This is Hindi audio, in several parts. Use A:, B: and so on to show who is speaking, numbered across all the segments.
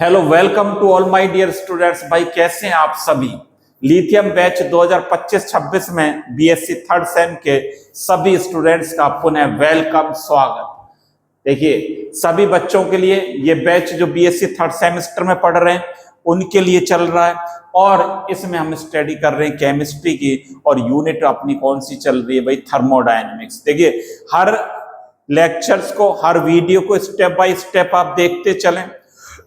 A: Hello, welcome to all my dear students. भाई कैसे हैं आप सभी। लिथियम बैच 2025-26 में बीएससी थर्ड सेम के सभी स्टूडेंट्स का पुनः वेलकम स्वागत। देखिए, सभी बच्चों के लिए ये बैच जो बीएससी थर्ड सेमेस्टर में पढ़ रहे हैं उनके लिए चल रहा है और इसमें हम स्टडी कर रहे हैं केमिस्ट्री की। और यूनिट अपनी कौन सी चल रही है भाई? थर्मोडायनेमिक्स। देखिए, हर लेक्चर्स को, हर वीडियो को स्टेप बाय स्टेप आप देखते चलें,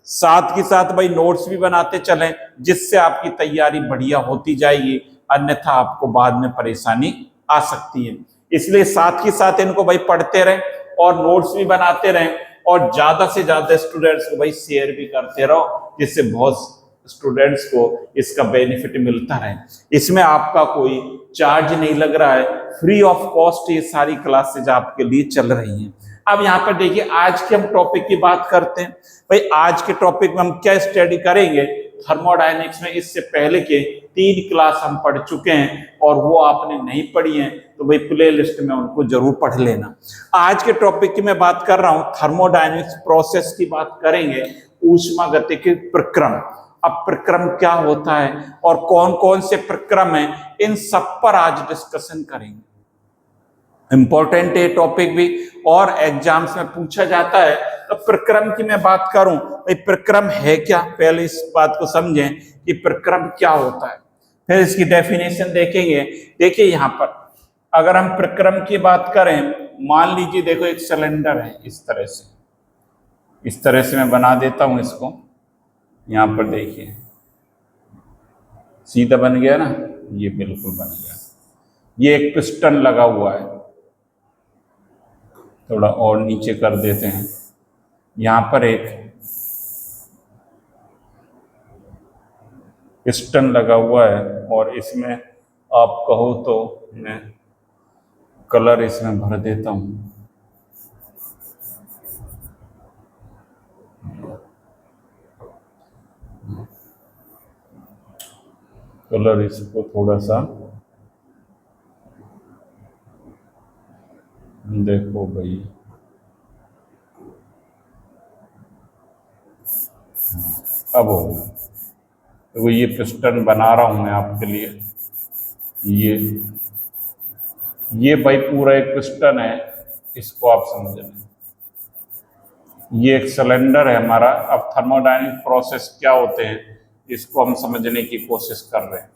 A: साथ ही साथ भाई नोट्स भी बनाते चलें, जिससे आपकी तैयारी बढ़िया होती जाएगी। अन्यथा आपको बाद में परेशानी आ सकती है। इसलिए साथ ही साथ इनको भाई पढ़ते रहें और नोट्स भी बनाते रहें और ज्यादा से ज्यादा स्टूडेंट्स को भाई शेयर भी करते रहो, जिससे बहुत स्टूडेंट्स को इसका बेनिफिट मिलता रहे। इसमें आपका कोई चार्ज नहीं लग रहा है, फ्री ऑफ कॉस्ट ये सारी क्लासेज आपके लिए चल रही हैं। अब यहाँ पर देखिए, आज के हम टॉपिक की बात करते हैं। भाई आज के टॉपिक में हम क्या स्टडी करेंगे? थर्मोडायनेमिक्स में इससे पहले के 3 क्लास हम पढ़ चुके हैं और वो आपने नहीं पढ़ी हैं तो भाई प्ले लिस्ट में उनको जरूर पढ़ लेना। आज के टॉपिक की मैं बात कर रहा हूं, थर्मोडायनेमिक्स प्रोसेस की बात करेंगे, ऊष्मागतिकी प्रक्रम। अब प्रक्रम क्या होता है और कौन कौन से प्रक्रम है, इन सब पर आज डिस्कशन करेंगे। इंपॉर्टेंट है टॉपिक भी और एग्जाम्स में पूछा जाता है। तो प्रक्रम की मैं बात करूं, भाई प्रक्रम है क्या? पहले इस बात को समझें कि प्रक्रम क्या होता है, फिर इसकी डेफिनेशन देखेंगे। देखिए यहाँ पर अगर हम प्रक्रम की बात करें, मान लीजिए देखो एक सिलेंडर है, इस तरह से मैं बना देता हूं इसको। यहाँ पर देखिए सीधा बन गया ना, ये बिल्कुल बन गया। ये एक पिस्टन लगा हुआ है, थोड़ा और नीचे कर देते हैं। यहाँ पर एक पिस्टन लगा हुआ है और इसमें आप कहो तो मैं कलर इसमें भर देता हूँ। कलर इसको थोड़ा सा देखो भाई, अब होगा। तो ये पिस्टन बना रहा हूं मैं आपके लिए। ये भाई पूरा एक पिस्टन है, इसको आप समझ लें। ये एक सिलेंडर है हमारा। अब थर्मोडायनेमिक प्रोसेस क्या होते हैं इसको हम समझने की कोशिश कर रहे हैं।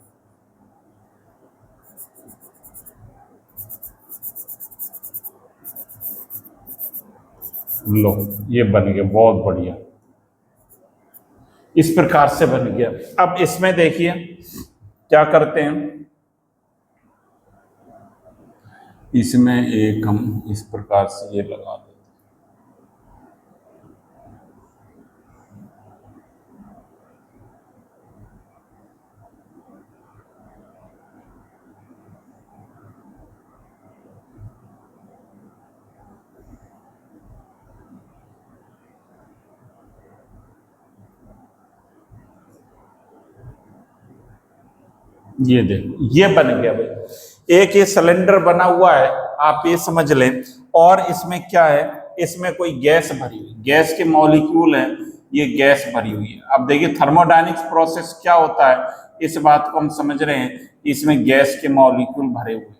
A: लो, ये बन गया, बहुत बढ़िया, इस प्रकार से बन गया। अब इसमें देखिए क्या करते हैं, इसमें एक हम इस प्रकार से ये लगा देते हैं। ये देखो, ये बन गया भाई। एक ये सिलेंडर बना हुआ है, आप ये समझ लें। और इसमें क्या है, इसमें कोई गैस भरी हुई, गैस के मॉलिक्यूल हैं, ये गैस भरी हुई है। अब देखिए थर्मोडायनेमिक्स प्रोसेस क्या होता है, इस बात को हम समझ रहे हैं। इसमें गैस के मॉलिक्यूल भरे हुए हैं,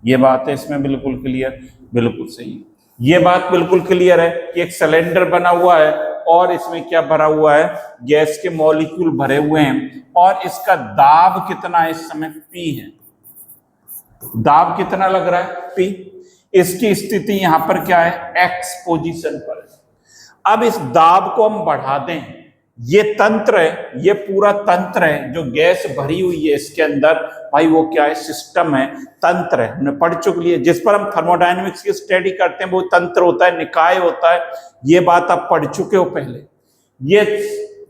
A: ये बात है इसमें बिल्कुल क्लियर, बिल्कुल सही। ये बात बिल्कुल क्लियर है कि एक सिलेंडर बना हुआ है और इसमें क्या भरा हुआ है, गैस के मॉलिक्यूल भरे हुए हैं। और इसका दाब कितना है इस समय? P है। दाब कितना लग रहा है? P। इसकी स्थिति यहां पर क्या है? X पोजीशन पर है। अब इस दाब को हम बढ़ा दें, ये तंत्र है, ये पूरा तंत्र है जो गैस भरी हुई है इसके अंदर, भाई वो क्या है? सिस्टम है, तंत्र है। हमने पढ़ चुकी है, जिस पर हम थर्मोडायनेमिक्स की स्टडी करते हैं वो तंत्र होता है, निकाय होता है। ये बात आप पढ़ चुके हो पहले। ये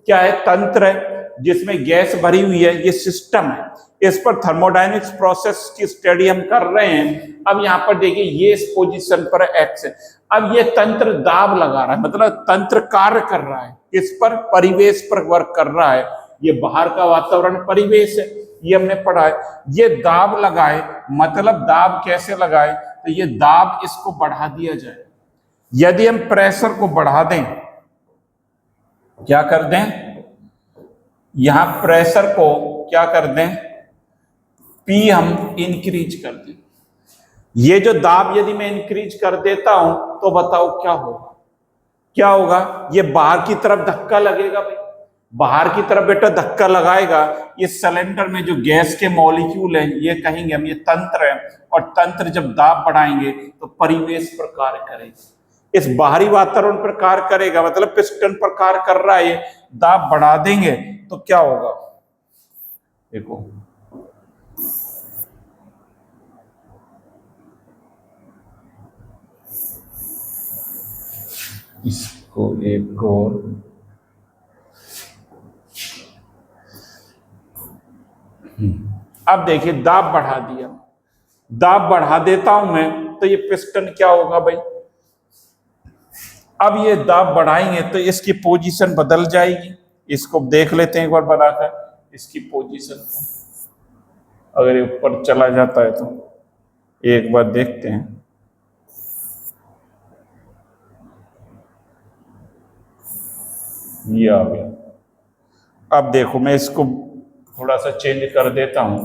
A: क्या है? तंत्र है जिसमें गैस भरी हुई है, ये सिस्टम है। इस पर थर्मोडायनेमिक्स प्रोसेस की स्टडी हम कर रहे हैं। अब यहाँ पर देखिए ये इस पोजीशन पर एक्स है। अब ये तंत्र दाब लगा रहा है, मतलब तंत्र कार्य कर रहा है, इस पर परिवेश पर वर्क कर रहा है। ये बाहर का वातावरण परिवेश है, ये हमने पढ़ा है। ये दाब लगाए, मतलब दाब कैसे लगाए? तो ये दाब इसको बढ़ा दिया जाए। यदि हम प्रेशर को बढ़ा दें क्या कर दें, यहां प्रेशर को क्या कर दें, पी हम इंक्रीज कर दें। ये जो दाब यदि मैं इंक्रीज कर देता हूं तो बताओ क्या होगा, क्या होगा, ये बाहर की तरफ धक्का लगेगा भाई, बाहर की तरफ बेटा धक्का लगाएगा, ये सिलेंडर में जो गैस के मॉलिक्यूल हैं ये कहेंगे हम ये तंत्र है, और तंत्र जब दाब बढ़ाएंगे तो परिवेश पर कार्य करेगा, इस बाहरी वातावरण पर कार्य करेगा, मतलब पिस्टन पर कार्य कर रहा है, ये दाब बढ़ा देंगे तो क्या होगा, देखो इसको एक और अब देखिए दाब बढ़ा दिया, दाब बढ़ा देता हूं मैं तो ये पिस्टन क्या होगा भाई, अब ये दाब बढ़ाएंगे तो इसकी पोजीशन बदल जाएगी, इसको देख लेते हैं एक बार बनाकर इसकी पोजीशन को, अगर ये ऊपर चला जाता है तो एक बार देखते हैं, ये आ गया। अब देखो मैं इसको थोड़ा सा चेंज कर देता हूं,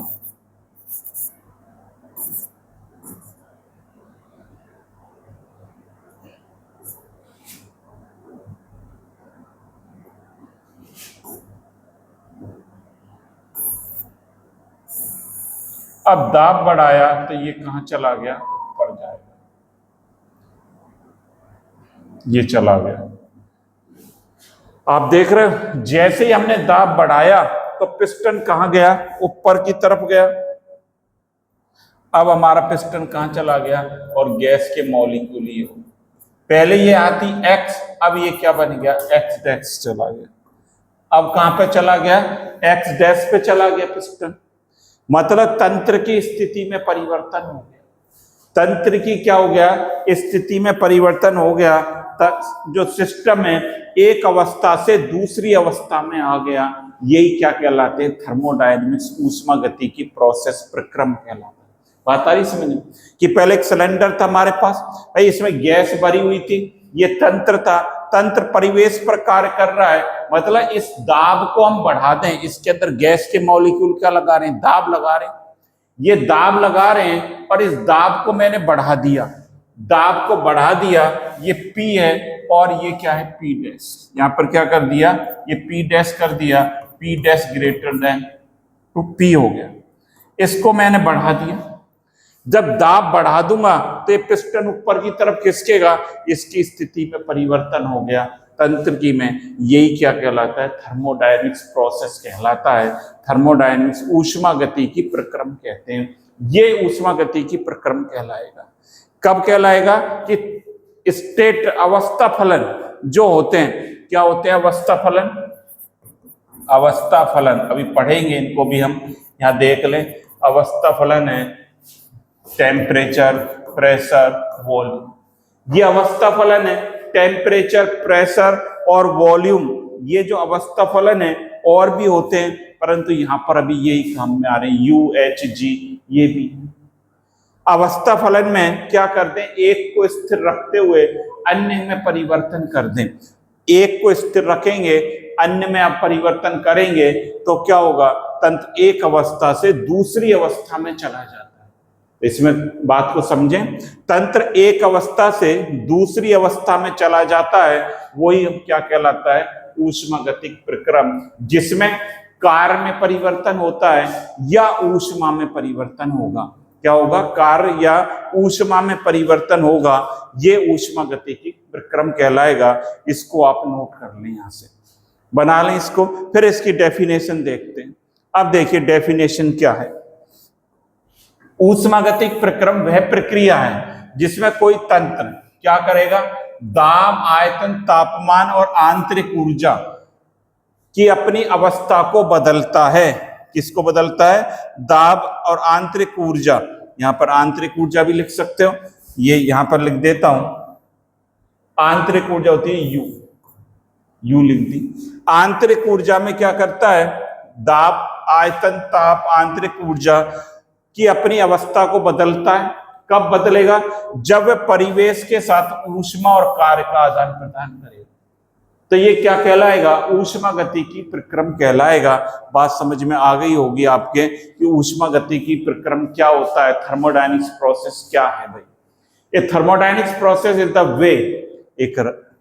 A: अब दाब बढ़ाया तो ये कहां चला गया, ऊपर जाएगा, ये चला गया। आप देख रहे हो जैसे ही हमने दाब बढ़ाया तो पिस्टन कहां गया, ऊपर की तरफ गया। अब हमारा पिस्टन कहां चला गया, और गैस के मॉलिक्यूल ये पहले ये आती x, अब ये क्या बन गया, x डैश चला गया। अब कहां पे चला गया, x डैश पे चला गया पिस्टन, मतलब तंत्र की स्थिति में परिवर्तन हो गया, तंत्र की क्या हो गया, स्थिति में परिवर्तन हो गया, जो सिस्टम है एक अवस्था से दूसरी अवस्था में आ गया, यही क्या कहलाते हैं, थर्मोडायनेमिक्स ऊष्मा गति की प्रोसेस प्रक्रम कहलाता है। बात आ रही समझ में कि पहले एक सिलेंडर था हमारे पास भाई, इसमें गैस भरी हुई थी, ये तंत्र था, तंत्र परिवेश पर कार्य कर रहा है, मतलब इस दाब को हम बढ़ा दें, इसके अंदर गैस के मॉलिक्यूल क्या लगा रहे हैं, दाब लगा रहे हैं, ये दाब लगा रहे हैं, और इस दाब को मैंने बढ़ा दिया, दाब को बढ़ा दिया, ये P है और ये क्या है P डैश, यहां पर क्या कर दिया, ये P डैश कर दिया, P dash greater than two P हो गया, इसको मैंने बढ़ा दिया। जब दाब बढ़ा दूंगा तो ये पिस्टन ऊपर की तरफ खिसकेगा, इसकी स्थिति में परिवर्तन हो गया, तंत्र की में, यही क्या कहलाता है, थर्मोडायनेमिक्स प्रोसेस कहलाता है, थर्मोडायनेमिक्स ऊष्मा गति की प्रक्रम कहते हैं, ये ऊष्मा गति की प्रक्रम कहलाएगा। कब कहलाएगा कि स्टेट अवस्था फलन जो होते हैं, क्या होते हैं अवस्था फलन, अवस्था फलन अभी पढ़ेंगे, इनको भी हम यहां देख लें। अवस्था फलन है टेम्परेचर, प्रेशर, वॉल्यूम, ये अवस्था फलन है, टेम्परेचर, प्रेशर और वॉल्यूम, ये जो अवस्था फलन है और भी होते हैं, परंतु यहां पर अभी यही काम में आ रहे हैं, यू एच जी, ये भी अवस्था फलन में क्या करते हैं, एक को स्थिर रखते हुए अन्य में परिवर्तन कर दें, एक को स्थिर रखेंगे अन्य में आप परिवर्तन करेंगे तो क्या होगा, तंत्र एक अवस्था से दूसरी अवस्था में चला जाता है। इसमें बात को समझें, तंत्र एक अवस्था से दूसरी अवस्था में चला जाता है, वही क्या कहलाता है, ऊष्मागतिक प्रक्रम, जिसमें कार्य में परिवर्तन होता है या ऊष्मा में परिवर्तन होगा। क्या होगा, कार्य या ऊष्मा में परिवर्तन होगा, ये ऊष्मा गति की प्रक्रम कहलाएगा। इसको आप नोट कर लें, यहां से बना लें इसको, फिर इसकी डेफिनेशन देखते हैं। अब देखिए डेफिनेशन क्या है, ऊष्मागतिक प्रक्रम वह प्रक्रिया है जिसमें कोई तंत्र क्या करेगा, दाब, आयतन, तापमान और आंतरिक ऊर्जा की अपनी अवस्था को बदलता है। किसको बदलता है, दाब और आंतरिक ऊर्जा, यहां पर आंतरिक ऊर्जा भी लिख सकते हो, ये यहां पर लिख देता हूं, आंतरिक ऊर्जा होती है यू, यू लिख दी। आंतरिक ऊर्जा में क्या करता है, दाब, आयतन, ताप, आंतरिक ऊर्जा की अपनी अवस्था को बदलता है। कब बदलेगा, जब वह परिवेश के साथ ऊष्मा और कार्य का आदान प्रदान करेगा। तो ये क्या कहलाएगा? ऊष्मागतिकी प्रक्रम कहलाएगा। बात समझ में आ गई होगी आपके कि ऊष्मागतिकी प्रक्रम क्या होता है, थर्मोडायनेमिक्स प्रोसेस क्या है भाई। ये thermodynamics process is the way, एक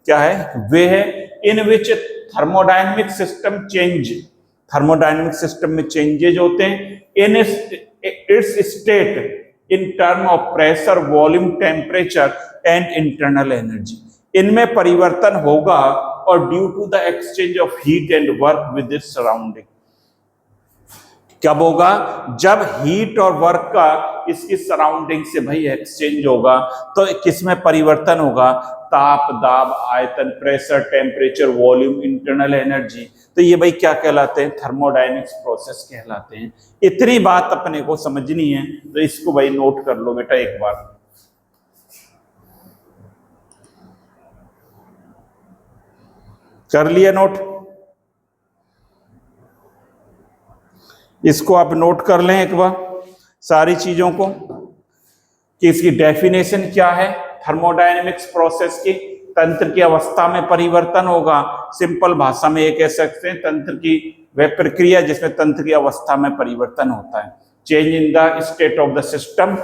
A: क्या है? वे है in which thermodynamic system change, thermodynamic system में चेंजेज होते हैं in its state in term of pressure, volume, temperature and internal energy. इनमें परिवर्तन होगा और due to the exchange of heat and work with its surrounding. कब होगा? जब हीट और वर्क का इसकी सराउंडिंग से भाई एक्सचेंज होगा। तो किसमें परिवर्तन होगा? ताप, दाब, आयतन, pressure, temperature, volume, internal energy. तो ये भाई क्या कहलाते हैं? थर्मोडायनेमिक्स प्रोसेस कहलाते हैं। इतनी बात अपने को समझनी है, तो इसको भाई नोट कर लो बेटा एक बार। कर लिया नोट? इसको आप नोट कर लें एक बार सारी चीजों को कि इसकी डेफिनेशन क्या है थर्मोडायनेमिक्स प्रोसेस की। तंत्र की अवस्था में परिवर्तन होगा। सिंपल भाषा में ये कह सकते हैं तंत्र की वह प्रक्रिया जिसमें तंत्र की अवस्था में परिवर्तन होता है, change in the state of the system.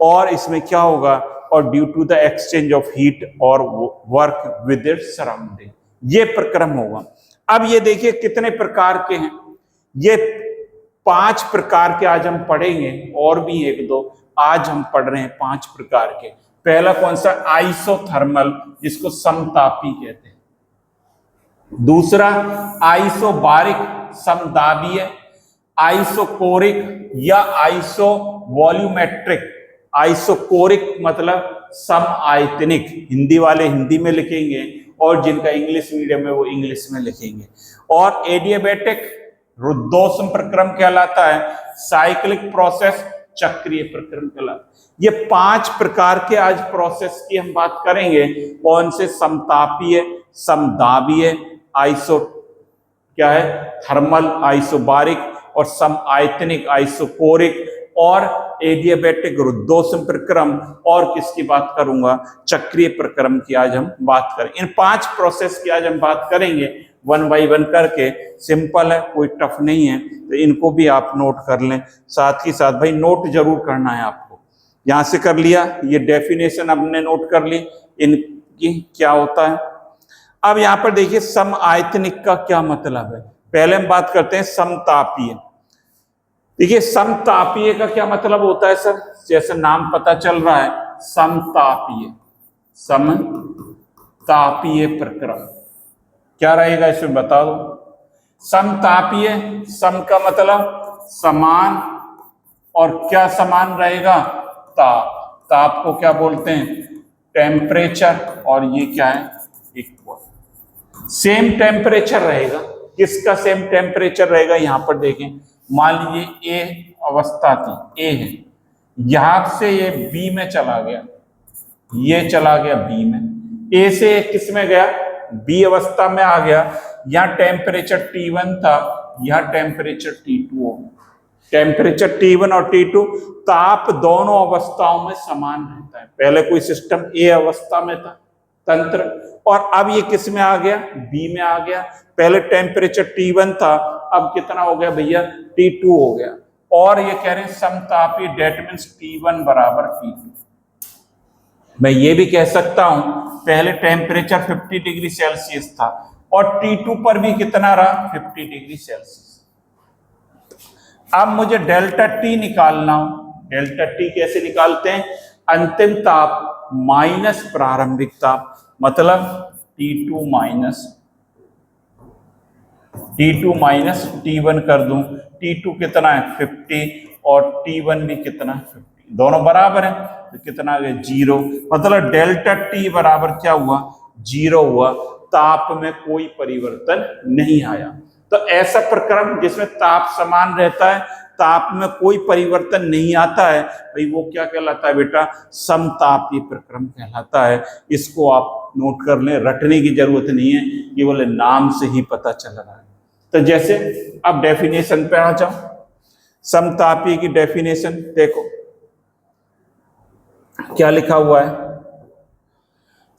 A: और इसमें क्या होगा? और due to the exchange of heat और वर्क विद इट्स सराउंडिंग, ये प्रक्रम होगा। अब ये देखिए कितने प्रकार के हैं, ये 5 प्रकार के आज हम पढ़ेंगे, और भी 1-2 आज हम पढ़ रहे हैं 5 प्रकार के। पहला कौन सा? आइसोथर्मल, जिसको समतापी कहते हैं। दूसरा आइसोबारिक, समदाबीय। आइसोकोरिक या आइसोवॉल्यूमेट्रिक। आइसोकोरिक मतलब सम आयतनिक, हिंदी वाले हिंदी में लिखेंगे और जिनका इंग्लिश मीडियम है वो इंग्लिश में लिखेंगे। और एडियाबैटिक रुद्धोष्म प्रक्रम कहलाता है। साइक्लिक प्रोसेस चक्रीय प्रक्रम कहलाता है। ये 5 प्रकार के आज प्रोसेस की हम बात करेंगे। कौन से? समतापीय, समदाबीय, आइसो क्या है? थर्मल, आइसोबारिक, और सम आयतनिक, आइसोकोरिक, और एडियाबैटिक रुद्धोष्म प्रक्रम। और किसकी बात करूंगा? चक्रीय प्रक्रम की आज हम बात करें। इन 5 प्रोसेस की आज हम बात करेंगे 1 बाय 1 करके। सिंपल है, कोई टफ नहीं है, तो इनको भी आप नोट कर लें। साथ ही साथ भाई नोट जरूर करना है आपको। यहां से कर लिया, ये डेफिनेशन हमने नोट कर ली इनकी क्या होता है। अब यहां पर देखिए सम आयतनिक का क्या मतलब है। पहले हम बात करते हैं समतापीय। देखिए समतापीय का क्या मतलब होता है सर? जैसे नाम पता चल रहा है, समतापीय, समतापीय प्रक्रम क्या रहेगा इसमें बता दो। समतापीय, सम का मतलब समान, और क्या समान रहेगा? ताप। ताप को क्या बोलते हैं? टेम्परेचर। और ये क्या है? इक्वल। सेम टेम्परेचर रहेगा। किसका सेम टेम्परेचर रहेगा? यहां पर देखें, मान लीजिए ए अवस्था थी, ए है, यहां से ये बी में चला गया, ये चला गया बी में। ए से किस में गया? बी अवस्था में आ गया। यहां टेम्परेचर T1 था, यहां टेम्परेचर T2 हो गया। टेम्परेचर T1 और T2, ताप दोनों अवस्थाओं में समान रहता है। पहले कोई सिस्टम ए अवस्था में था तंत्र, और अब ये किस में आ गया? बी में आ गया। पहले टेम्परेचर T1 था, अब कितना हो गया भैया? T2 हो गया। और ये कह रहे हैं समतापी, डेट मीन्स T1 बराबर T2। मैं ये भी कह सकता हूं पहले टेम्परेचर 50 डिग्री सेल्सियस था और T2 पर भी कितना रहा? 50 डिग्री सेल्सियस। अब मुझे डेल्टा T निकालना हो। डेल्टा T कैसे निकालते हैं? अंतिम ताप माइनस प्रारंभिक ताप, मतलब T2 माइनस T1 कर दूं। T2 कितना है? 50, और T1 भी कितना है? 50, दोनों बराबर है, तो कितना आ गया? 0। मतलब डेल्टा T बराबर क्या हुआ? 0 हुआ। ताप में कोई परिवर्तन नहीं आया। तो ऐसा प्रक्रम जिसमें ताप समान रहता है, ताप में कोई परिवर्तन नहीं आता है, भाई वो क्या कहलाता है बेटा? समतापीय प्रक्रम कहलाता है। इसको आप नोट कर लें, रटने की जरूरत नहीं है, केवल नाम से ही पता चल रहा है। तो जैसे अब डेफिनेशन पे आ जाओ। समतापीय की डेफिनेशन देखो क्या लिखा हुआ है।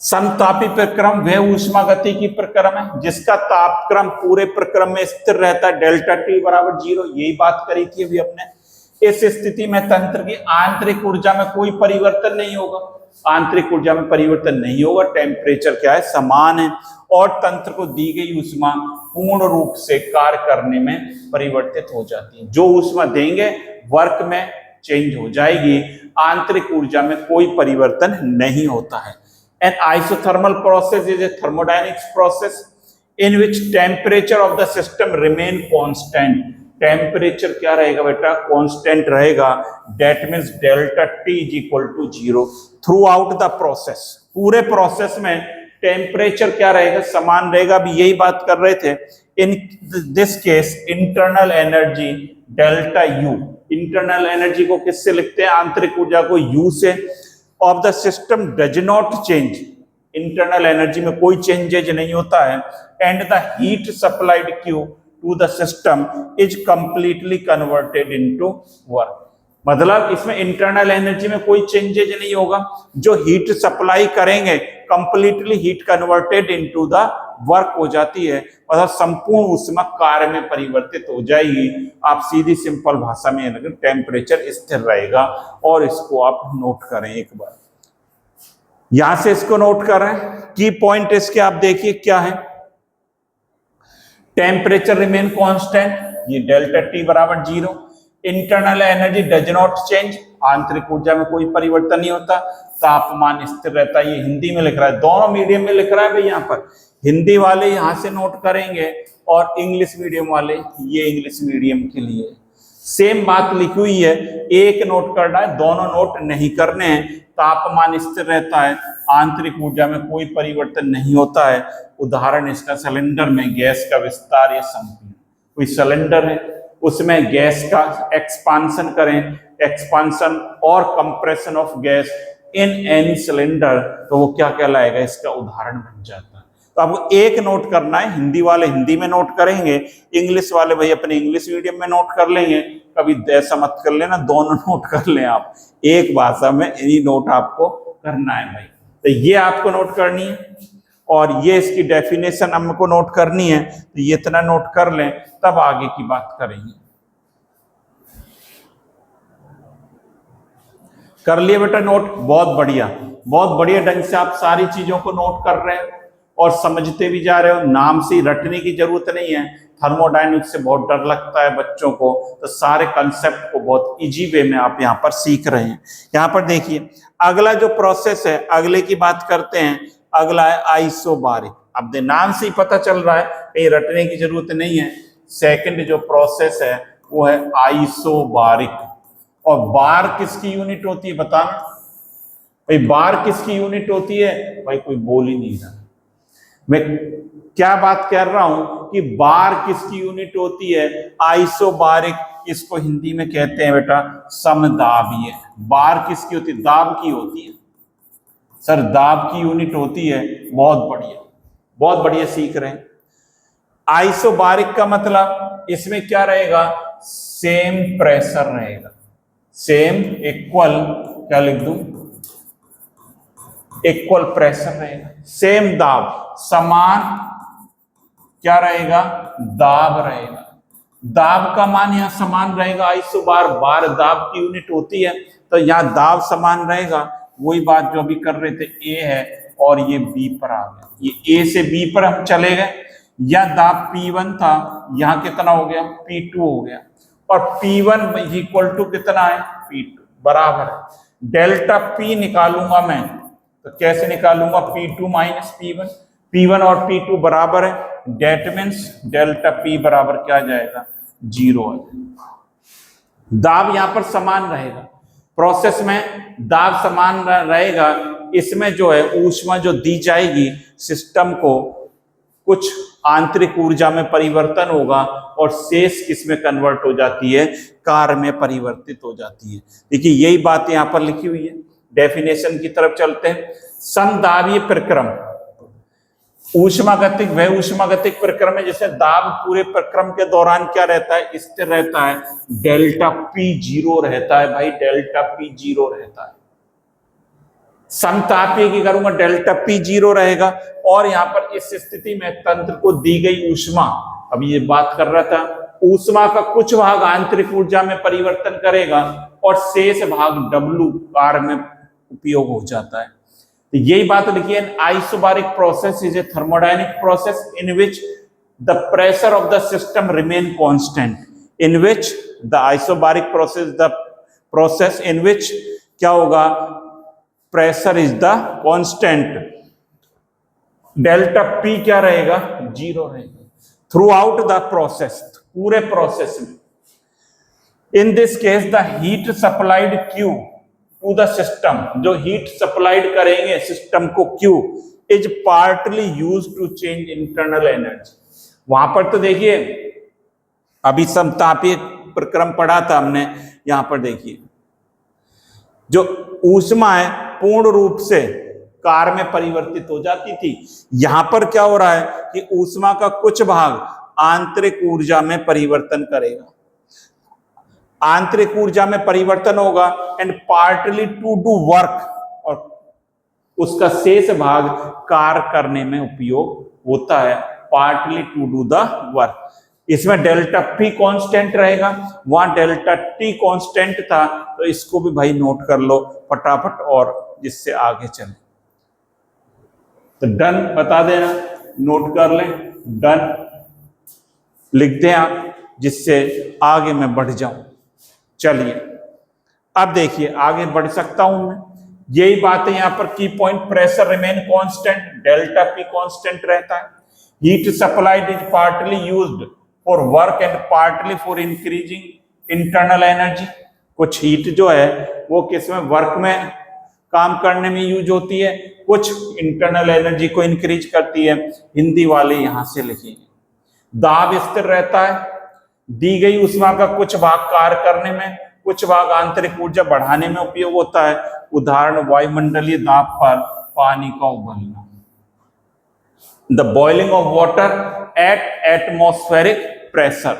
A: समतापी प्रक्रम वह ऊष्मागतिकी प्रक्रम है जिसका तापक्रम पूरे प्रक्रम में स्थिर रहता है, डेल्टा टी बराबर 0। यही बात करी थी अभी हमने। इस स्थिति में तंत्र की आंतरिक ऊर्जा में कोई परिवर्तन नहीं होगा, आंतरिक ऊर्जा में परिवर्तन नहीं होगा, टेम्परेचर क्या है, समान है, और तंत्र को दी गई ऊष्मा पूर्ण रूप से कार्य करने में परिवर्तित हो जाती है। जो ऊष्मा देंगे वर्क में चेंज हो जाएगी, आंतरिक ऊर्जा में कोई परिवर्तन नहीं होता है। An isothermal process is a thermodynamics process in which temperature of the system remain constant. Temperature क्या रहेगा बेटा, कांस्टेंट रहेगा। That means delta T is equal to 0 throughout the process। पूरे प्रोसेस में टेम्परेचर क्या रहेगा, समान रहेगा। अभी यही बात कर रहे थे। In this case internal energy delta U, internal energy को किससे लिखते हैं, आंतरिक ऊर्जा को U से, of the system does not change, internal energy में कोई चेंजेज नहीं होता है, and the heat supplied Q to the system is completely converted into work. मतलब इसमें इंटरनल एनर्जी में कोई चेंजेज नहीं होगा, जो हीट सप्लाई करेंगे completely heat converted into the work हो जाती है, मतलब संपूर्ण ऊष्मा कार्य में परिवर्तित हो जाएगी। आप सीधी सिंपल भाषा में अगर टेम्परेचर स्थिर रहेगा, और इसको आप नोट करें एक बार, यहां से इसको नोट करें। की पॉइंट इसके आप देखिए क्या है, टेम्परेचर रिमेन कांस्टेंट, ये डेल्टा टी बराबर 0, internal energy does not change, आंतरिक ऊर्जा में कोई परिवर्तन नहीं होता, तापमान स्थिर रहता है। ये हिंदी में लिख रहा है, दोनों मीडियम में लिख रहा है भाई। यहाँ पर हिंदी वाले यहां से नोट करेंगे और इंग्लिश मीडियम वाले ये इंग्लिश मीडियम के लिए सेम बात लिखी हुई है, एक नोट करना है, दोनों नोट नहीं करने हैं। तापमान स्थिर रहता है, आंतरिक ऊर्जा में कोई परिवर्तन नहीं होता है। उदाहरण इसका सिलेंडर में गैस का विस्तार या संपीड़न, कोई सिलेंडर है उसमें गैस का एक्सपांशन करें, एक्सपांशन और compression of gas in any cylinder, तो वो क्या कहलाएगा, इसका उदाहरण बन जाता है। तो आपको एक नोट करना है, हिंदी वाले हिंदी में नोट करेंगे, इंग्लिश वाले भाई अपने इंग्लिश मीडियम में नोट कर लेंगे। कभी ऐसा मत कर लेना दोनों नोट कर लें आप, एक भाषा में यही नोट आपको करना है भाई। तो ये आपको नोट करनी है, और ये इसकी डेफिनेशन हमको नोट करनी है, तो ये इतना नोट कर लें, तब आगे की बात करेंगे। कर लिए बेटा नोट, बहुत बढ़िया, बहुत बढ़िया ढंग से आप सारी चीजों को नोट कर रहे हैं और समझते भी जा रहे हो। नाम से रटने की जरूरत नहीं है, थर्मोडायनेमिक्स से बहुत डर लगता है बच्चों को, तो सारे कंसेप्ट को बहुत इजी वे में आप यहाँ पर सीख रहे हैं। यहाँ पर देखिए अगला जो प्रोसेस है, अगले की बात करते हैं। अगला है आइसोबारिक। अब नाम से ही पता चल रहा है, कहीं रटने की जरूरत नहीं है। सेकंड जो प्रोसेस है वो है आइसोबारिक। और बार किसकी यूनिट होती है बताना भाई, बार किसकी यूनिट होती है भाई, कोई बोल ही नहीं रहा। मैं क्या बात कर रहा हूं कि बार किसकी यूनिट होती है, आइसोबारिक। इसको हिंदी में कहते हैं बेटा समदाबीय। बार किसकी होती है, दाब की होती है सर, दाब की यूनिट होती है। बहुत बढ़िया, बहुत बढ़िया सीख रहे हैं। आइसोबारिक का मतलब इसमें क्या रहेगा, सेम प्रेशर रहेगा, सेम इक्वल, क्या लिख दूं, इक्वल प्रेशर रहेगा, सेम दाब, समान क्या रहेगा, दाब रहेगा। दाब का मान यहां समान रहेगा, आइसोबार, बार दाब की यूनिट होती है, तो यहां दाब समान रहेगा। वही बात जो अभी कर रहे थे, ए है और ये बी पर आ गया, ये ए से बी पर हम चले गए। या दाब P1 था, यहां कितना हो गया, P2 हो गया, और P1 इक्वल टू कितना है, P2 बराबर है। डेल्टा P निकालूंगा मैं, तो कैसे निकालूंगा, P2 माइनस P1, P1 और P2 बराबर है, डेट मीन्स डेल्टा P बराबर क्या आ जाएगा, 0 है। दाब यहां पर समान रहेगा, प्रोसेस में दाब समान रहेगा। इसमें जो है ऊष्मा जो दी जाएगी सिस्टम को, कुछ आंतरिक ऊर्जा में परिवर्तन होगा और शेष किसमें कन्वर्ट हो जाती है, कार्य में परिवर्तित हो जाती है। देखिए यही बात यहां पर लिखी हुई है। डेफिनेशन की तरफ चलते हैं। समदाबीय प्रक्रम, ऊष्मागतिक वह ऊष्मागतिक प्रक्रम है जिसे दाब पूरे प्रक्रम के दौरान क्या रहता है, स्थिर रहता है, डेल्टा P 0 रहता है भाई, डेल्टा P 0 रहता है। समतापीय की करूंगा डेल्टा पी 0 रहेगा। और यहां पर इस स्थिति में तंत्र को दी गई ऊष्मा, अभी ये बात कर रहा था, ऊष्मा का कुछ भाग आंतरिक ऊर्जा में परिवर्तन करेगा और शेष भाग W कार्य में उपयोग हो जाता है। तो यही बात लिखिए, isobaric process is a thermodynamic process in which the pressure of the system remain constant, in which the isobaric process the process in which क्या होगा, pressure is the constant, delta P क्या रहेगा, 0 रहेगा थ्रू आउट द प्रोसेस, पूरे प्रोसेस में। In this case the heat supplied Q to the system, जो हीट सप्लाइड करेंगे सिस्टम को Q, is partly use to change internal energy. वहां पर तो देखिए अभी समतापीय प्रक्रम पढ़ा था हमने, यहां पर देखिए जो ऊष्मा है पूर्ण रूप से कार्य में परिवर्तित हो जाती थी, यहां पर क्या हो रहा है कि ऊष्मा का कुछ भाग आंतरिक ऊर्जा में परिवर्तन करेगा, आंतरिक ऊर्जा में परिवर्तन होगा and partly to do work, और उसका शेष भाग कार्य करने में उपयोग होता है, partly to do the work. इसमें डेल्टा पी कांस्टेंट रहेगा, वहां डेल्टा टी कांस्टेंट था, तो इसको भी भाई नोट कर लो फटाफट और जिससे आगे चले। तो डन बता देना, नोट कर लें, डन लिख दें आप, जिससे आगे मैं बढ़ जाऊं। चलिए अब देखिए आगे बढ़ सकता हूं मैं, यही बात है यहां पर की point, pressure remain constant, delta P constant रहता है, heat supplied is partly used for work and partly for increasing internal energy. कुछ हीट जो है वो किस में, वर्क में काम करने में यूज होती है, कुछ इंटरनल एनर्जी को इंक्रीज करती है। हिंदी वाले यहां से लिखेंगे, दाब स्थिर रहता है, दी गई ऊष्मा का कुछ भाग कार्य करने में, कुछ भाग आंतरिक ऊर्जा बढ़ाने में उपयोग होता है। उदाहरण वायुमंडलीय दाब पर पानी का उबलना, the boiling of water at atmospheric pressure,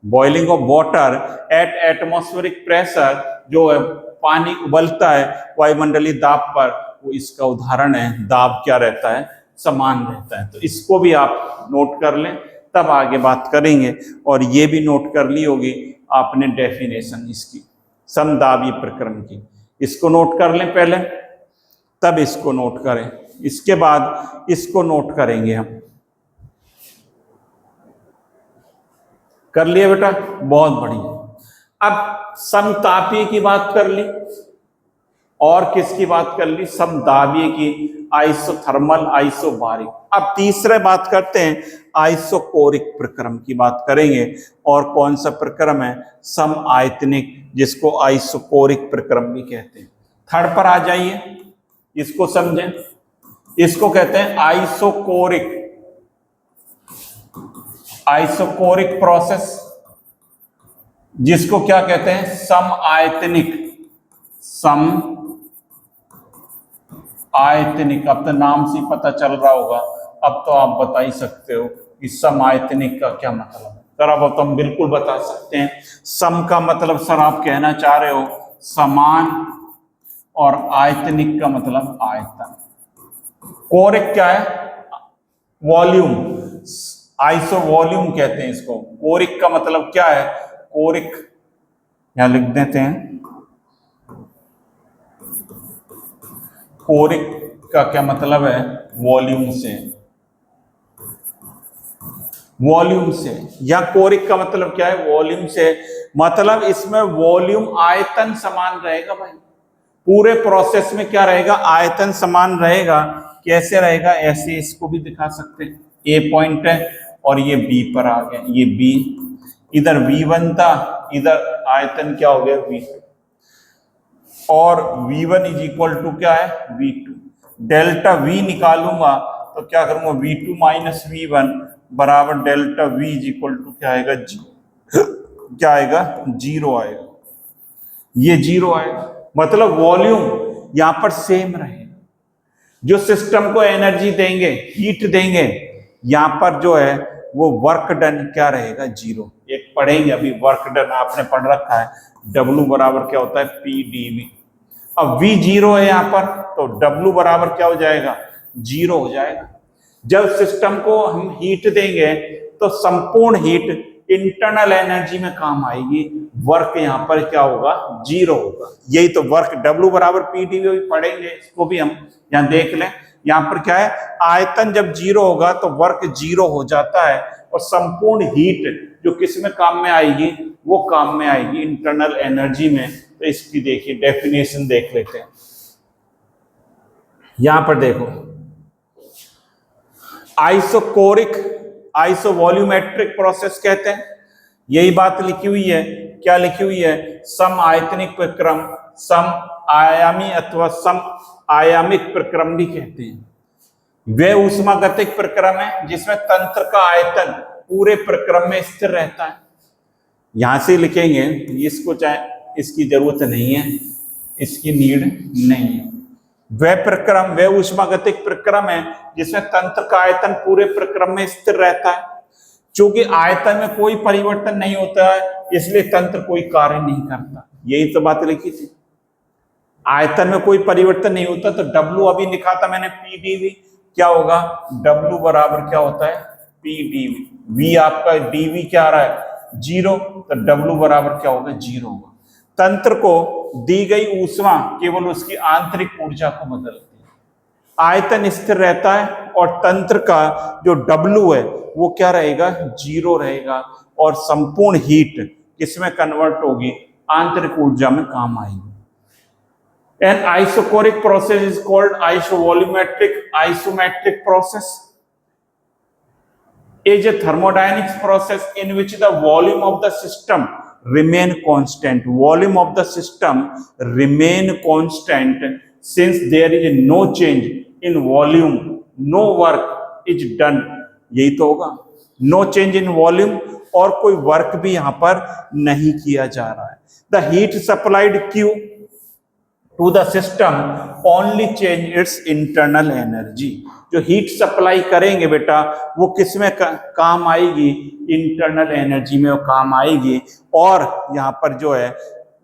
A: boiling of water at atmospheric pressure, जो है पानी उबलता है वायुमंडलीय दाब पर, वो इसका उदाहरण है। दाब क्या रहता है, समान रहता है। तो इसको भी आप नोट कर लें, तब आगे बात करेंगे। और ये भी नोट कर ली होगी आपने डेफिनेशन इसकी, समदाबीय प्रक्रम की, इसको नोट कर लें पहले, तब इसको नोट करें, इसके बाद इसको नोट करेंगे हम। कर लिया बेटा, बहुत बढ़िया। अब समतापीय की बात कर ली, और किसकी बात कर ली, समदाबीय की, आइसोथर्मल, आइसोबारिक। अब तीसरे बात करते हैं, आइसोकोरिक प्रक्रम की बात करेंगे। और कौन सा प्रक्रम है, सम आयतनिक, जिसको आइसोकोरिक प्रक्रम भी कहते हैं। थर्ड पर आ जाइए, इसको समझें, इसको कहते हैं आइसोकोरिक, आइसोकोरिक प्रोसेस, जिसको क्या कहते हैं, सम आयतनिक, सम आयतनिक। अब तो नाम से पता चल रहा होगा, अब तो आप बता ही सकते हो कि सम आयतनिक का क्या मतलब है। सर अब तो हम बिल्कुल बता सकते हैं, सम का मतलब सर आप कहना चाह रहे हो समान, और आयतनिक का मतलब आयतन। कोरिक क्या है, वॉल्यूम, आइसो वॉल्यूम कहते हैं इसको। कोरिक का मतलब क्या है, कोरिक यहां लिख देते हैं, कोरिक का क्या मतलब है, वॉल्यूम से, वॉल्यूम से। या कोरिक का मतलब क्या है, वॉल्यूम से, मतलब इसमें वॉल्यूम आयतन समान रहेगा भाई, पूरे प्रोसेस में क्या रहेगा, आयतन समान रहेगा। कैसे रहेगा, ऐसे इसको भी दिखा सकते हैं, ए पॉइंट है और ये बी पर आ गया, ये बी, इधर V1 था, इधर आयतन क्या हो गया V2, और V1 इज इक्वल टू क्या है, V2। डेल्टा V निकालूंगा तो क्या करूंगा, V2 माइनस V1 बराबर delta V is equal to क्या आएगा, क्या आएगा, 0 आएगा, ये 0 आएगा। मतलब वॉल्यूम यहां पर सेम रहेगा, जो सिस्टम को एनर्जी देंगे, हीट देंगे, यहां पर जो है वो वर्क डन क्या रहेगा, 0। एक पढ़ेंगे अभी, वर्क डन आपने पढ़ रखा है, W बराबर क्या होता है, PdV। अब V जीरो है यहाँ पर, तो W बराबर क्या हो जाएगा, जीरो हो जाएगा। जब सिस्टम को हम हीट देंगे तो संपूर्ण हीट इंटरनल एनर्जी में काम आएगी, वर्क यहाँ पर क्या होगा, जीरो होगा। यही तो वर्क W बराबर PdV भी पढ़ेंगे, इसको भी हम यहाँ देख लें। यहाँ पर क्या है, आयतन जब जीरो होगा तो वर्क जीरो हो जाता है, और संपूर्ण हीट जो किस में काम में आएगी, वो काम में आएगी इंटरनल एनर्जी में। तो इसकी देखिए डेफिनेशन देख लेते हैं। यहां पर देखो, आइसोकोरिक आइसोवॉल्यूमेट्रिक प्रोसेस कहते हैं, यही बात लिखी हुई है। क्या लिखी हुई है, सम आयतनिक प्रक्रम, सम आयामी अथवा सम आयामिक प्रक्रम भी कहते हैं। वह ऊष्मागतिक प्रक्रम है जिसमें तंत्र का आयतन पूरे प्रक्रम में स्थिर रहता है। यहां से लिखेंगे, इसको चाहे इसकी जरूरत नहीं है, इसकी नीड नहीं है। वह प्रक्रम, वह ऊष्मागतिक प्रक्रम है जिसमें तंत्र का आयतन पूरे प्रक्रम में स्थिर रहता है। चूंकि आयतन में कोई परिवर्तन नहीं होता है, इसलिए तंत्र कोई कार्य नहीं करता। यही तो बात लिखी थी, आयतन में कोई परिवर्तन नहीं होता, तो W अभी लिखा था मैंने PdV, क्या होगा, W बराबर क्या होता है, PdV। V आपका dV क्या आ रहा है, जीरो, तो W बराबर क्या होगा, जीरो होगा। तंत्र को दी गई ऊष्मा केवल उसकी आंतरिक ऊर्जा को बदलती है, आयतन स्थिर रहता है, और तंत्र का जो W है वो क्या रहेगा, जीरो रहेगा, और संपूर्ण हीट किसमें कन्वर्ट होगी, आंतरिक ऊर्जा में काम आएगी। An isochoric process is called isometric process. Is a thermodynamics process in which the volume of the system remain constant. Volume of the system remain constant since there is no change in volume, no work is done. यही तो होगा, no change in volume, और कोई वर्क भी यहां पर नहीं किया जा रहा है। The heat supplied Q to the system only change its internal energy. जो हीट सप्लाई करेंगे बेटा, वो किस में काम आएगी, इंटरनल एनर्जी में वो काम आएगी। और यहाँ पर जो है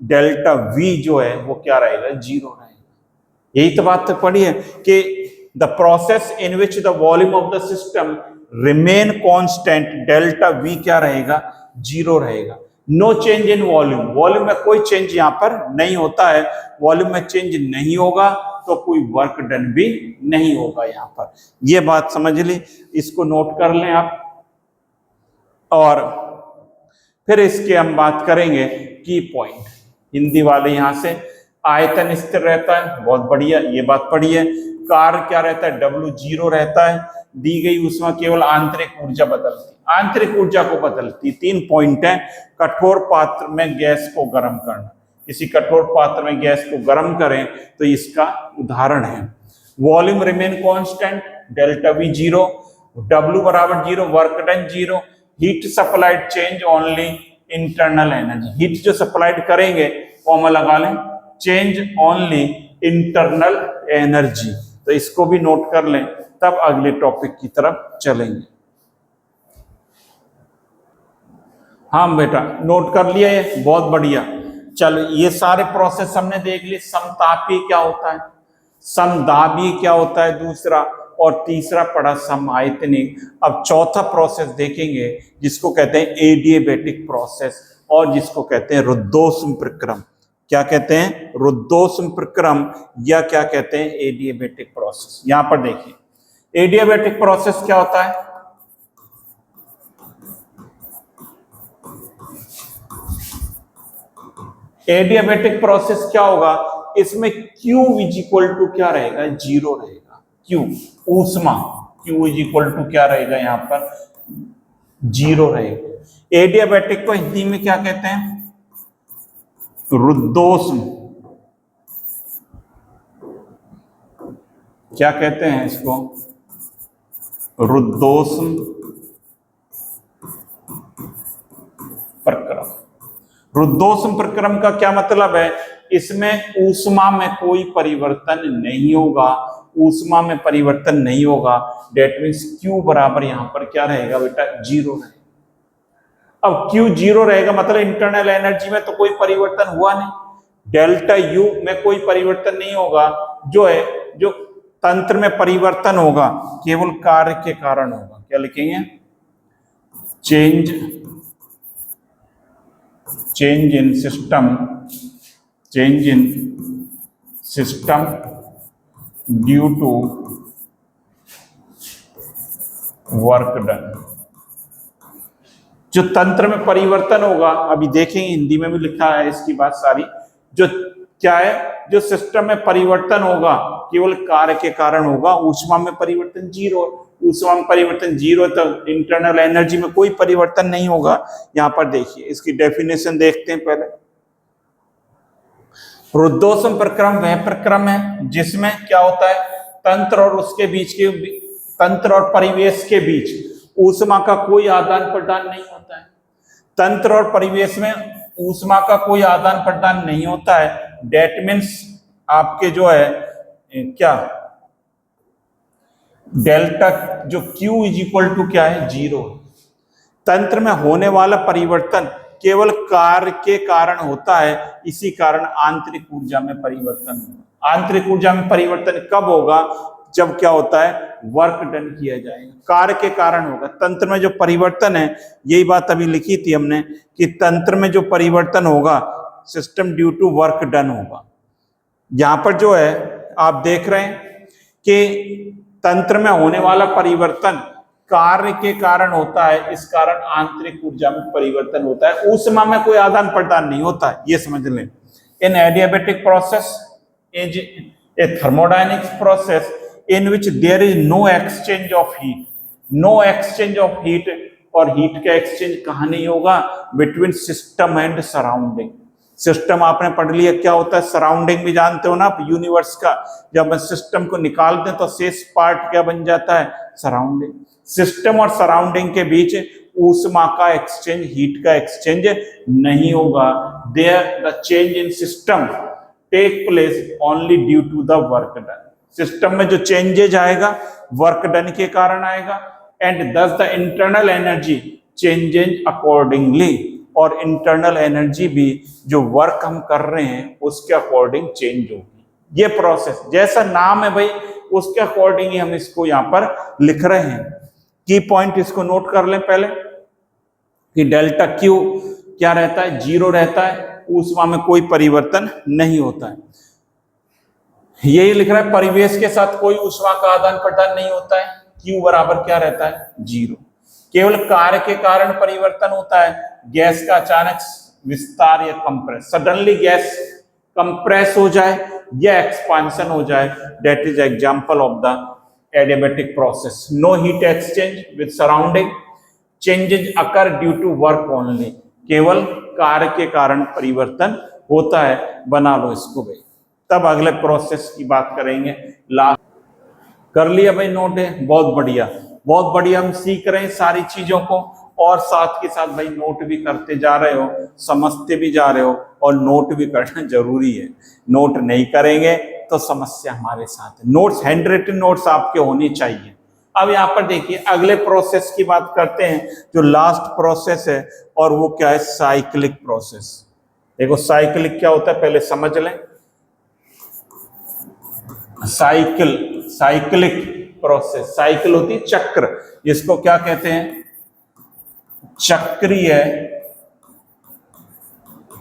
A: डेल्टा V जो है वो क्या रहेगा, जीरो रहेगा। यही तो बात तो पढ़ी है कि the process in which the volume of the system remain constant, delta V क्या रहेगा, जीरो रहेगा। No change in volume, volume में कोई चेंज यहां पर नहीं होता है, वॉल्यूम में चेंज नहीं होगा तो कोई वर्क डन भी नहीं होगा यहां पर। ये बात समझ ली, इसको नोट कर लें आप। और फिर इसके हम बात करेंगे की पॉइंट, हिंदी वाले यहां से, आयतन स्थिर रहता है, बहुत बढ़िया, ये बात पढ़ी है। कार्य क्या रहता है, W जीरो रहता है। दी गई ऊष्मा केवल आंतरिक ऊर्जा बदलती, आंतरिक ऊर्जा को बदलती। 3 पॉइंट है। कठोर पात्र में गैस को गर्म करना, किसी कठोर पात्र में गैस को गर्म करें तो इसका उदाहरण है। Volume remain constant, delta V zero, W बराबर zero, work done zero. Heat supplied change only internal energy, heat जो सप्लाइड करेंगे फॉर्मूला लगा लें, चेंज ओनली इंटरनल एनर्जी। तो इसको भी नोट कर लें, तब अगले टॉपिक की तरफ चलेंगे। हाँ बेटा, नोट कर लिया ये, बहुत बढ़िया। चलो, ये सारे प्रोसेस हमने देख लिए। समतापीय क्या होता है, समदाबीय क्या होता है दूसरा, और तीसरा पढ़ा समआयतनिक। अब चौथा प्रोसेस देखेंगे जिसको कहते हैं एडियाबैटिक प्रोसेस, और जिसको कहते हैं रुद्धोष्म प्रक्रम। क्या कहते हैं, रुद्धोष्म प्रक्रम, या क्या कहते हैं, एडियाबैटिक प्रोसेस। यहां पर देखिए, एडियाबैटिक प्रोसेस क्या होता है, एडियाबैटिक प्रोसेस क्या होगा, इसमें Q इज इक्वल टू क्या रहेगा, जीरो रहेगा। Q ऊष्मा, Q इज इक्वल टू क्या रहेगा, यहां पर जीरो रहेगा। एडियाबैटिक को हिंदी में क्या कहते हैं, रुद्धोष्म। क्या कहते हैं इसको, रुद्धोष्म प्रक्रम। रुद्धोष्म प्रक्रम का क्या मतलब है, इसमें ऊष्मा में कोई परिवर्तन नहीं होगा, ऊष्मा में परिवर्तन नहीं होगा। डेट मीन्स Q बराबर यहां पर क्या रहेगा बेटा, जीरो रहेगा। अब Q जीरो रहेगा मतलब इंटरनल एनर्जी में तो कोई परिवर्तन हुआ नहीं, डेल्टा यू में कोई परिवर्तन नहीं होगा, जो तंत्र में परिवर्तन होगा केवल कार्य के कारण होगा। क्या लिखेंगे? Change in system due to work done. जो तंत्र में परिवर्तन होगा, अभी देखेंगे हिंदी में भी लिखा है इसकी बात सारी, जो क्या है, जो सिस्टम में परिवर्तन होगा केवल कार्य के कारण होगा। ऊष्मा में परिवर्तन जीरो, ऊष्मा में परिवर्तन जीरो, तो इंटरनल एनर्जी में कोई परिवर्तन नहीं होगा। यहां पर देखिए इसकी डेफिनेशन देखते हैं पहले। रुद्धोष्म प्रक्रम वह प्रक्रम है जिसमें क्या होता है, तंत्र और उसके बीच के, तंत्र और परिवेश के बीच ऊष्मा का कोई आदान प्रदान नहीं होता है। तंत्र और परिवेश में ऊष्मा का कोई आदान प्रदान नहीं होता है। डेट मीन्स आपके जो है क्या, डेल्टा जो Q इज इक्वल टू क्या है, जीरो। तंत्र में होने वाला परिवर्तन केवल कार्य के कारण होता है, इसी कारण आंतरिक ऊर्जा में परिवर्तन होगा। आंतरिक ऊर्जा में परिवर्तन कब होगा? जब क्या होता है, वर्क डन किया जाएगा, कार्य के कारण होगा। तंत्र में जो परिवर्तन है, यही बात अभी लिखी थी हमने कि तंत्र में जो परिवर्तन होगा system due to work done होगा। यहां पर जो है आप देख रहे हैं कि तंत्र में होने वाला परिवर्तन कार्य के कारण होता है, इस कारण आंतरिक ऊर्जा में परिवर्तन होता है। ऊष्मा में कोई आदान प्रदान नहीं होता है, ये समझ लें। In adiabatic process is a thermodynamics process in which there is no exchange of heat, no exchange of heat, और हीट का एक्सचेंज कहां नहीं होगा, between system and surrounding. System आपने पढ़ लिया क्या होता है, सराउंडिंग भी जानते हो ना आप, यूनिवर्स का। जब हम सिस्टम को निकाल दें तो शेष पार्ट क्या बन जाता है, सराउंडिंग। सिस्टम और सराउंडिंग के बीच ऊष्मा का एक्सचेंज, हीट का एक्सचेंज नहीं होगा। There the change in system take place only due to the work done. System में जो चेंजेज आएगा वर्क डन के कारण आएगा, एंड दस the internal energy changes accordingly, और इंटरनल एनर्जी भी जो वर्क हम कर रहे हैं उसके अकॉर्डिंग चेंज होगी। ये प्रोसेस जैसा नाम है भाई, उसके अकॉर्डिंग ही हम इसको यहां पर लिख रहे हैं। की पॉइंट इसको नोट कर लें पहले कि डेल्टा क्यू क्या रहता है, जीरो रहता है, ऊष्मा में कोई परिवर्तन नहीं होता है। यही लिख रहा है, परिवेश के साथ कोई ऊष्मा का आदान प्रदान नहीं होता है, Q बराबर क्या रहता है, जीरो। केवल कार्य के कारण परिवर्तन होता है, गैस का अचानक विस्तार या कंप्रेस, सडनली गैस कंप्रेस हो जाए या एक्सपांशन हो जाए, that is example of the adiabatic process. No heat exchange with surrounding, changes occur due to work only, केवल कार्य के कारण परिवर्तन होता है। बना लो इसको भाई, तब अगले प्रोसेस की बात करेंगे। लास्ट कर लिया भाई नोट है, बहुत बढ़िया, बहुत बढ़िया। हम सीख रहे हैं सारी चीजों को, और साथ के साथ भाई नोट भी करते जा रहे हो, समझते भी जा रहे हो, और नोट भी करना जरूरी है। नोट नहीं करेंगे तो समस्या हमारे साथ है। नोट्स, हैंड रिटन नोट्स आपके होने चाहिए। अब यहाँ पर देखिए अगले प्रोसेस की बात करते हैं, जो लास्ट प्रोसेस है, और वो क्या है, साइक्लिक प्रोसेस। देखो साइक्लिक क्या होता है पहले समझ लें। साइक्लिक प्रोसेस, साइकिल होती है चक्र, जिसको क्या कहते हैं, चक्रीय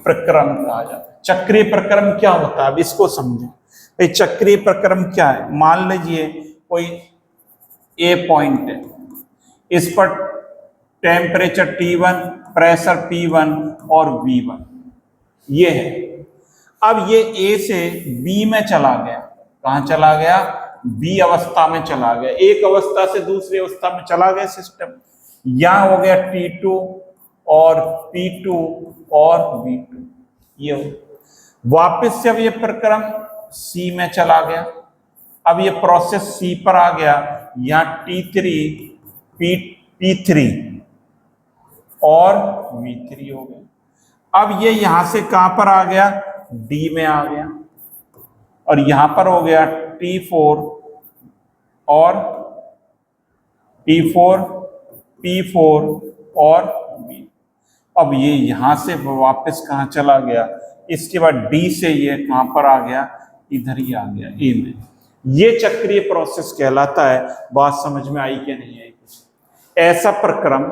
A: प्रक्रम कहा जाता है। चक्रीय प्रक्रम क्या होता है, अब इसको समझें। भाई चक्रीय प्रक्रम क्या है, मान लीजिए कोई ए पॉइंट है, इस पर टेम्परेचर T1, प्रेशर P1 और V1 ये है। अब ये ए से बी में चला गया, कहां चला गया, बी अवस्था में चला गया, एक अवस्था से दूसरी अवस्था में चला गया सिस्टम। यहां हो गया T2 और P2 और V2, ये वापस से अब ये प्रक्रम C में चला गया। अब ये प्रोसेस C पर आ गया, यहाँ T3 P3 और V3 हो गया। अब ये यहां से कहां पर आ गया, D में आ गया, और यहां पर हो गया T4 और T4 P4 और V। अब ये यहां से वापस कहां चला गया, इसके बाद डी से ये कहां पर आ गया, इधर ही आ गया ए में। ये चक्रीय प्रोसेस कहलाता है। बात समझ में आई कि नहीं आई? ऐसा प्रक्रम,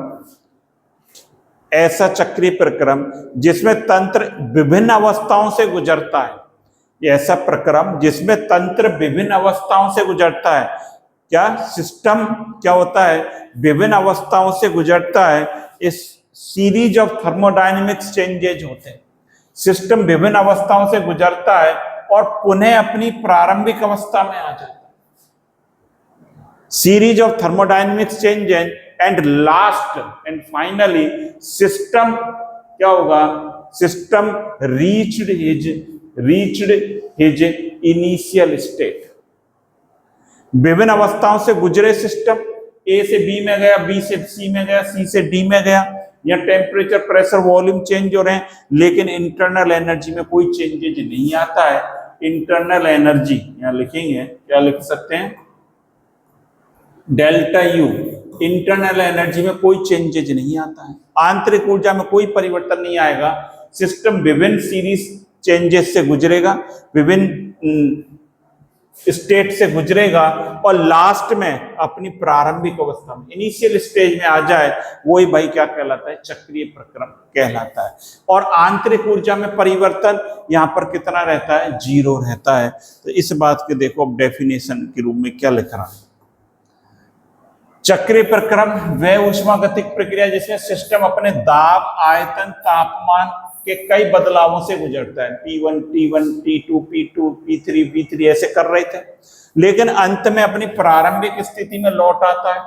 A: ऐसा चक्रीय प्रक्रम जिसमें तंत्र विभिन्न अवस्थाओं से गुजरता है। ऐसा प्रक्रम जिसमें तंत्र विभिन्न अवस्थाओं से गुजरता है। क्या सिस्टम क्या होता है? विभिन्न अवस्थाओं से गुजरता है। इस सीरीज ऑफ थर्मोडायनेमिक्स चेंजेज होते हैं। सिस्टम विभिन्न अवस्थाओं से गुजरता है और पुनः अपनी प्रारंभिक अवस्था में आ जाता है। Series of thermodynamics changes and last and finally system क्या होगा? System reached his initial state. विभिन्न अवस्थाओं से गुजरे सिस्टम, ए से बी में गया, बी से सी में गया, सी से डी में गया। या टेम्परेचर, प्रेशर, वॉल्यूम चेंज हो रहे हैं, लेकिन इंटरनल एनर्जी में कोई चेंजेज नहीं आता है। इंटरनल एनर्जी यहां लिखेंगे, क्या लिख सकते हैं? Delta U. इंटरनल एनर्जी में कोई चेंजेज नहीं आता है। आंतरिक ऊर्जा में कोई परिवर्तन नहीं आएगा। सिस्टम विभिन्न सीरीज चेंजेस से गुजरेगा, विभिन्न स्टेट से गुजरेगा और लास्ट में अपनी प्रारंभिक अवस्था में, इनिशियल स्टेज में आ जाए, वही भाई क्या कहलाता है? चक्रीय प्रक्रम कहलाता है। और आंतरिक ऊर्जा में परिवर्तन यहां पर कितना रहता है? 0 रहता है। तो इस बात के देखो अब डेफिनेशन के रूप में क्या लिख रहा है। चक्रीय प्रक्रम वह ऊष्मागतिक प्रक्रिया जिसमें सिस्टम अपने दाब, आयतन, तापमान के कई बदलावों से गुजरता है। P1, T1, T2, P2, P3, V3 ऐसे कर रहे थे, लेकिन अंत में अपनी प्रारंभिक स्थिति में लौट आता है।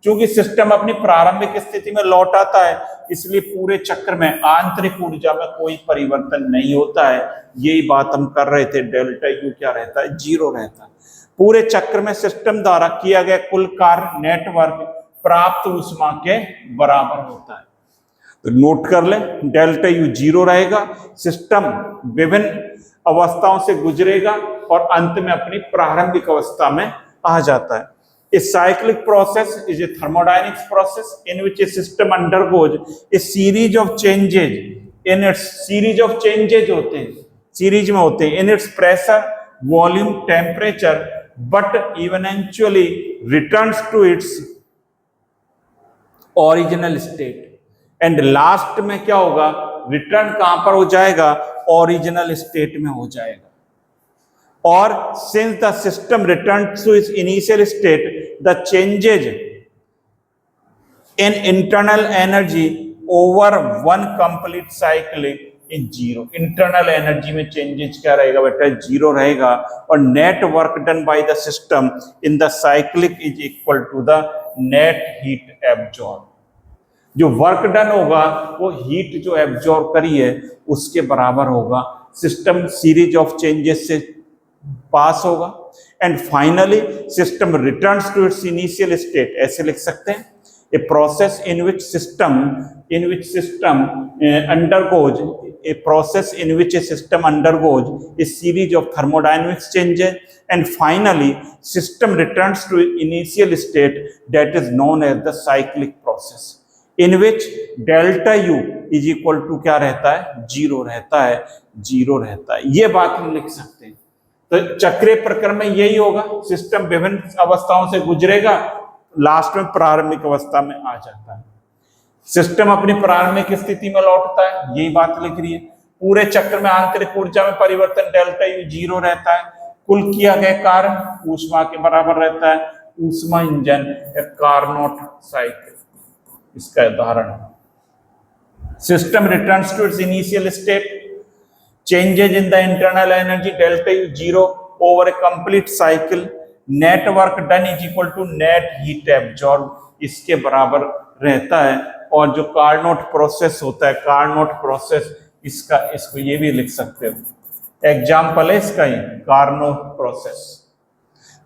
A: क्योंकि सिस्टम अपनी प्रारंभिक स्थिति में लौट आता है, इसलिए पूरे चक्र में आंतरिक ऊर्जा में कोई परिवर्तन नहीं होता है। यही बात हम कर रहे थे। डेल्टा यू क्या रहता है? 0 रहता है। पूरे चक्र में सिस्टम द्वारा किया गया कुल कार्य नेटवर्क प्राप्त ऊष्मा के बराबर होता है। तो नोट कर ले, डेल्टा यू 0 रहेगा। सिस्टम विभिन्न अवस्थाओं से गुजरेगा और अंत में अपनी प्रारंभिक अवस्था में आ जाता है। A cyclic process is a thermodynamics process in which a system undergoes a series of changes in its series of changes होते हैं, सीरीज में होते हैं in its pressure, volume, temperature, but eventually returns to its original state. And last में क्या होगा? रिटर्न कहां पर हो जाएगा? ओरिजिनल स्टेट में हो जाएगा। और since the system returns to its initial state, the changes in internal energy over one complete cycle is 0. Internal energy में चेंजेस क्या रहेगा बेटा? 0 रहेगा। और net work done by the system in the cyclic is equal to the net heat absorb. जो वर्क डन होगा वो हीट जो एब्जॉर्ब करी है उसके बराबर होगा। सिस्टम सीरीज ऑफ चेंजेस से पास होगा and finally system returns to its initial state. ऐसे लिख सकते हैं, a process in which system undergoes a process in which a system undergoes a series of thermodynamics changes and finally system returns to initial state, that is known as the cyclic process in which delta U is equal to क्या रहता है? 0 रहता है। 0 रहता है। ये बात हम लिख सकते हैं। तो चक्रीय प्रक्रम में यही होगा, सिस्टम विभिन्न अवस्थाओं से गुजरेगा, लास्ट में प्रारंभिक अवस्था में आ जाता है। सिस्टम अपनी प्रारंभिक स्थिति में लौटता है, यही बात लिख रही है। पूरे चक्र में आंतरिक ऊर्जा में परिवर्तन डेल्टा यू 0 रहता है। कुल किया गया कार्य ऊष्मा के बराबर रहता है। ऊष्मा इंजन या कार्नोट साइकिल इसका उदाहरण है। System returns to its initial state, changes in the internal energy delta U 0 over a complete cycle, net work done is equal to net heat absorb, इसके बराबर रहता है। और जो कार्नोट प्रोसेस होता है, कार्नोट प्रोसेस इसका, इसको ये भी लिख सकते हो, एग्जाम्पल है इसका ही, कार्नोट प्रोसेस।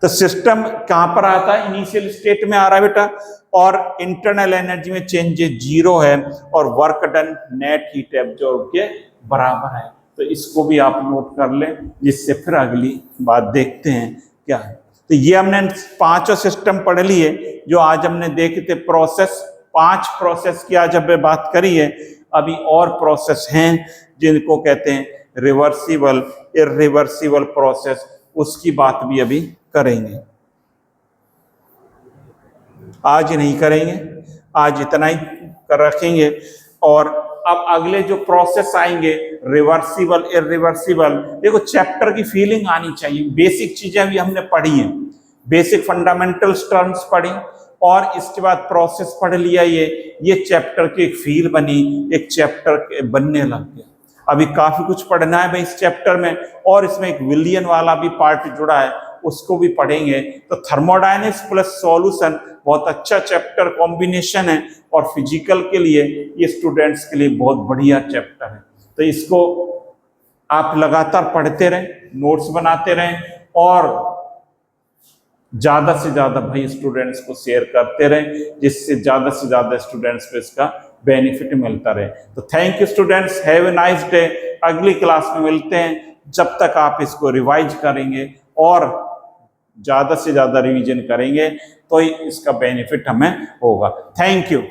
A: तो सिस्टम कहां पर आता है? इनिशियल स्टेट में आ रहा है बेटा, और इंटरनल एनर्जी में चेंजेस 0 है और work done net heat absorb के बराबर है। तो इसको भी आप नोट कर लें, जिससे फिर अगली बात देखते हैं क्या है। तो ये हमने 5 सिस्टम पढ़ लिए जो आज हमने देखे थे। प्रोसेस, 5 प्रोसेस की आज हमने बात करी है। अभी और प्रोसेस हैं जिनको कहते हैं रिवर्सिबल इरिवर्सिबल प्रोसेस, उसकी बात भी अभी करेंगे। आज नहीं करेंगे, आज इतना ही कर रखेंगे। और अब अगले जो प्रोसेस आएंगे रिवर्सिबल इरिवर्सिबल, देखो चैप्टर की फीलिंग आनी चाहिए। बेसिक चीजें अभी हमने पढ़ी हैं, बेसिक फंडामेंटल्स टर्म्स पढ़ी और इसके बाद प्रोसेस पढ़ लिया। ये चैप्टर की एक फील बनी, एक चैप्टर बनने लग गया। अभी काफी कुछ पढ़ना है भाई इस चैप्टर में, और इसमें एक विलियन वाला भी पार्ट जुड़ा है, उसको भी पढ़ेंगे। तो थर्मोडायनेमिक्स प्लस सॉल्यूशन बहुत अच्छा चैप्टर कॉम्बिनेशन है, और फिजिकल के लिए ये स्टूडेंट्स के लिए बहुत बढ़िया चैप्टर है। तो इसको आप लगातार पढ़ते रहें, नोट्स बनाते रहें, और ज्यादा से ज्यादा भाई स्टूडेंट्स को शेयर करते रहें, जिससे ज्यादा से ज्यादा स्टूडेंट्स को इसका बेनिफिट मिलता रहे। तो thank you students, have a nice day. अगली क्लास में मिलते हैं। जब तक आप इसको रिवाइज करेंगे और ज्यादा से ज्यादा रिवीजन करेंगे तो इसका बेनिफिट हमें होगा। Thank you.